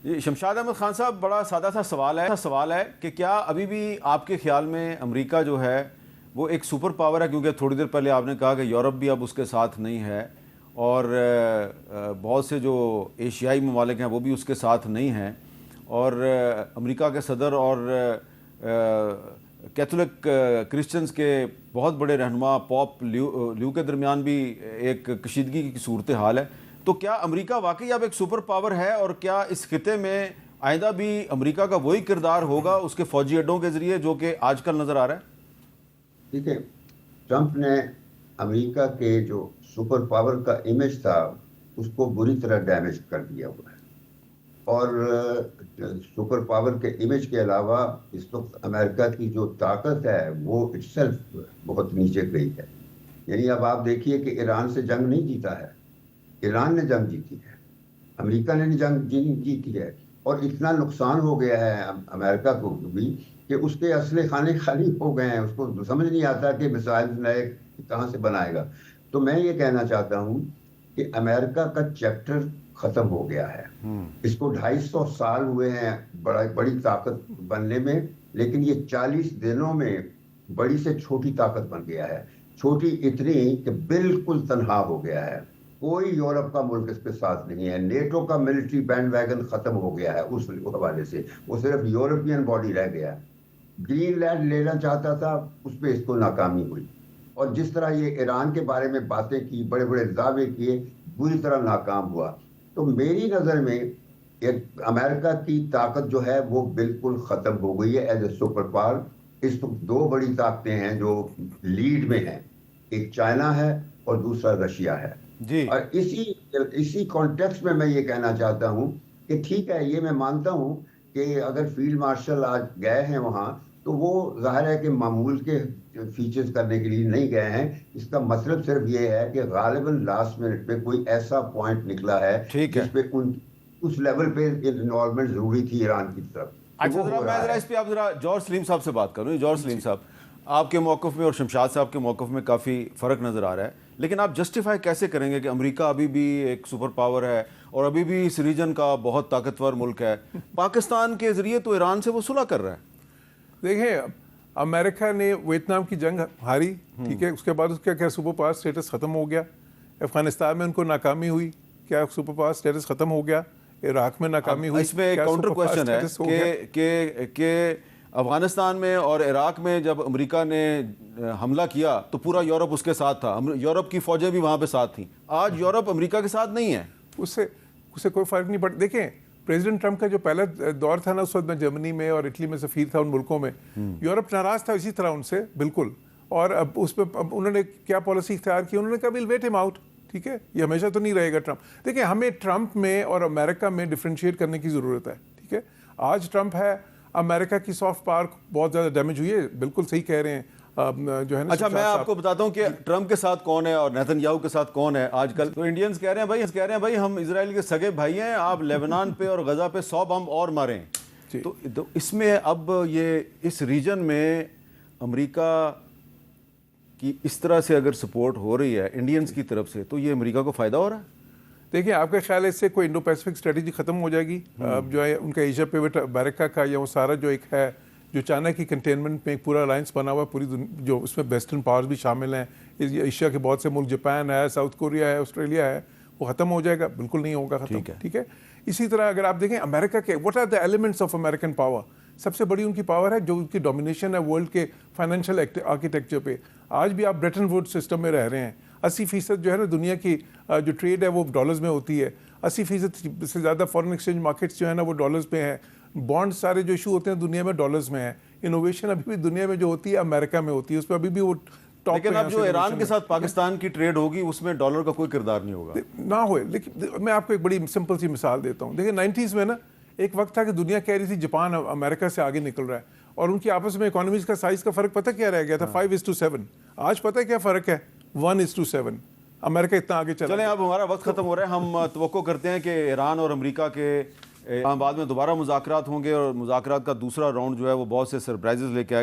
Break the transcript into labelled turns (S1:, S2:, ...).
S1: شمشاد احمد خان صاحب، بڑا سادہ سا سوال ہے کہ کیا ابھی بھی آپ کے خیال میں امریکہ جو ہے وہ ایک سپر پاور ہے؟ کیونکہ تھوڑی دیر پہلے آپ نے کہا کہ یورپ بھی اب اس کے ساتھ نہیں ہے، اور بہت سے جو ایشیائی ممالک ہیں وہ بھی اس کے ساتھ نہیں ہیں، اور امریکہ کے صدر اور کیتھولک کرسچنز کے بہت بڑے رہنما پوپ لیو کے درمیان بھی ایک کشیدگی کی صورتحال ہے. تو کیا امریکہ واقعی اب ایک سپر پاور ہے، اور کیا اس خطے میں آئندہ بھی امریکہ کا وہی کردار ہوگا اس کے فوجی اڈوں کے ذریعے جو کہ آج کل نظر آ رہا ہے؟
S2: دیکھیں، ٹرمپ نے امریکہ کے جو سپر پاور کا امیج تھا اس کو بری طرح ڈیمیج کر دیا ہوا ہے، اور سپر پاور کے امیج کے علاوہ اس وقت امریکہ کی جو طاقت ہے وہ اٹ سیلف بہت نیچے گئی ہے. یعنی اب آپ دیکھیے کہ ایران سے جنگ نہیں جیتا ہے، ایران نے جنگ جیتی ہے، امریکہ نے جنگ جیتی ہے، اور اتنا نقصان ہو گیا ہے امریکہ کو بھی کہ اس کے اسلحے خانے خالی ہو گئے ہیں. اس کو سمجھ نہیں آتا کہ میزائل نئے کہاں سے بنائے گا. تو میں یہ کہنا چاہتا ہوں کہ امریکہ کا چیپٹر ختم ہو گیا ہے. اس کو 250 سال ہوئے ہیں بڑی طاقت بننے میں، لیکن یہ 40 دنوں میں بڑی سے چھوٹی طاقت بن گیا ہے. چھوٹی اتنی کہ بالکل تنہا ہو گیا ہے، کوئی یورپ کا ملک اس کے ساتھ نہیں ہے. نیٹو کا ملٹری بینڈ ویگن ختم ہو گیا ہے اس حوالے سے، وہ صرف یورپین باڈی رہ گیا. گرین لینڈ لینا چاہتا تھا، اس پہ اس کو ناکامی ہوئی. اور جس طرح یہ ایران کے بارے میں باتیں کی، بڑے بڑے دعوے کیے، بری طرح ناکام ہوا. تو میری نظر میں امریکہ کی طاقت جو ہے وہ بالکل ختم ہو گئی ہے ایز اے سپر پاور. اس وقت دو بڑی طاقتیں ہیں جو لیڈ میں ہیں، ایک چائنا ہے اور دوسرا رشیا ہے.
S1: جی.
S2: اور اسی کانٹیکسٹ میں یہ کہنا چاہتا ہوں کہ ٹھیک ہے، یہ میں مانتا ہوں کہ اگر فیلڈ مارشل آج گئے ہیں وہاں تو وہ ظاہر ہے کہ معمول کے فیچرز کرنے کے لیے نہیں گئے ہیں. اس کا مطلب صرف یہ ہے کہ غالباً لاسٹ منٹ پہ کوئی ایسا پوائنٹ نکلا ہے جس پہ اس لیول پہ انوالومنٹ ضروری تھی ایران کی طرف.
S1: اچھا، میں ذرا اس پہ آپ ذرا جارج سلیم صاحب سے بات کروں. جارج سلیم صاحب، آپ کے موقف میں اور شمشاد صاحب کے موقف میں کافی فرق نظر آ رہا ہے، لیکن آپ جسٹیفائی کیسے کریں گے کہ امریکہ ابھی بھی ایک سپر پاور ہے اور ابھی بھی اس ریجن کا بہت طاقتور ملک ہے؟ پاکستان کے ذریعے تو ایران سے وہ صلح کر رہا ہے.
S3: دیکھیں، امریکہ نے ویتنام کی جنگ ہاری، ٹھیک ہے، اس کے بعد اس کا کیا سپر پاور سٹیٹس ختم ہو گیا. افغانستان میں ان کو ناکامی ہوئی، کیا سپر پاور سٹیٹس ختم ہو گیا. عراق میں ناکامی ہوئی.
S1: اس میں ایک کاؤنٹر کوشچن ہے کہ افغانستان میں اور عراق میں جب امریکہ نے حملہ کیا تو پورا یورپ اس کے ساتھ تھا، یورپ کی فوجیں بھی وہاں پہ ساتھ تھیں. آج یورپ امریکہ کے ساتھ نہیں ہے.
S3: اس سے کوئی فرق نہیں پڑتا. دیکھیں، پریزیڈنٹ ٹرمپ کا جو پہلا دور تھا نا، اس وقت میں جرمنی میں اور اٹلی میں سفیر تھا ان ملکوں میں. یورپ ناراض تھا اسی طرح ان سے بالکل، اور اب اس پہ انہوں نے کیا پالیسی اختیار کی؟ انہوں نے کہا ویل ویٹ ہم آؤٹ. ٹھیک ہے، یہ ہمیشہ تو نہیں رہے گا ٹرمپ. دیکھیں، ہمیں ٹرمپ میں اور امریکہ میں ڈفرینشیٹ کرنے کی ضرورت ہے. ٹھیک ہے، آج ٹرمپ ہے، امریکہ کی سافٹ پاور بہت زیادہ ڈیمیج ہوئی ہے. بالکل صحیح کہہ رہے ہیں جو ہے نا.
S1: اچھا، میں آپ کو بتاتا ہوں کہ ٹرمپ کے ساتھ کون ہے اور نیتن یاہو کے ساتھ کون ہے آج کل. تو انڈینز کہہ رہے ہیں بھائی ہم اسرائیل کے سگے بھائی ہیں، آپ لیبنان پہ اور غزہ پہ 100 بم اور ماریں. تو اس میں اب یہ اس ریجن میں امریکہ کی اس طرح سے اگر سپورٹ ہو رہی ہے انڈینز کی طرف سے، تو یہ امریکہ کو فائدہ ہو رہا ہے؟
S3: دیکھیں، آپ کے خیال اس سے کوئی انڈو پیسفک اسٹریٹجی ختم ہو جائے گی؟ جو ہے ان کا ایشیا پیوٹ امریکہ کا، یا وہ سارا جو ایک ہے جو چائنا کی کنٹینمنٹ میں ایک پورا الائنس بنا ہوا ہے، پوری جو اس میں ویسٹرن پاورز بھی شامل ہیں، ایشیا کے بہت سے ملک، جاپان ہے، ساؤتھ کوریا ہے، آسٹریلیا ہے، وہ ختم ہو جائے گا؟ بالکل نہیں ہوگا ختم. ٹھیک ہے. اسی طرح اگر آپ دیکھیں امریکہ کے what are the elements of American power, سب سے بڑی ان کی پاور ہے جو ان کی ڈومینیشن ہے ورلڈ کے فائنینشیل آرکیٹیکچر پہ. آج بھی آپ بریٹن ووڈ سسٹم میں رہ رہے ہیں. 80% جو ہے نا دنیا کی جو ٹریڈ ہے وہ ڈالرز میں ہوتی ہے. 80% سے زیادہ فارن ایکسچینج مارکیٹس جو ہے نا وہ ڈالرز پہ ہیں. بانڈ سارے جو ایشو ہوتے ہیں دنیا میں ڈالرز میں ہیں. انوویشن ابھی بھی دنیا میں جو ہوتی ہے امریکہ میں ہوتی ہے، اس پہ ابھی بھی وہ ٹاپ.
S1: لیکن اب جو ایران کے ساتھ پاکستان کی ٹریڈ ہوگی اس میں ڈالر کا کوئی کردار نہیں ہوگا.
S3: نہ ہوئے. لیکن میں آپ کو ایک بڑی سمپل سی مثال دیتا ہوں. دیکھیں، 90s میں نا ایک وقت تھا کہ دنیا کہہ رہی تھی جاپان امریکہ سے آگے نکل رہا ہے، اور ان کی آپس میں اکانومیز کا سائز کا فرق پتہ کیا رہ گیا تھا؟ 5:7. آج پتہ کیا فرق ہے؟ 1:7. امریکہ اتنا آگے چلا.
S1: چلیں، اب ہمارا وقت ختم ہو رہا ہے. ہم توقع کرتے ہیں کہ ایران اور امریکہ کے بعد میں دوبارہ مذاکرات ہوں گے، اور مذاکرات کا دوسرا راؤنڈ جو ہے وہ بہت سے سرپرائزز لے کے آئے گا.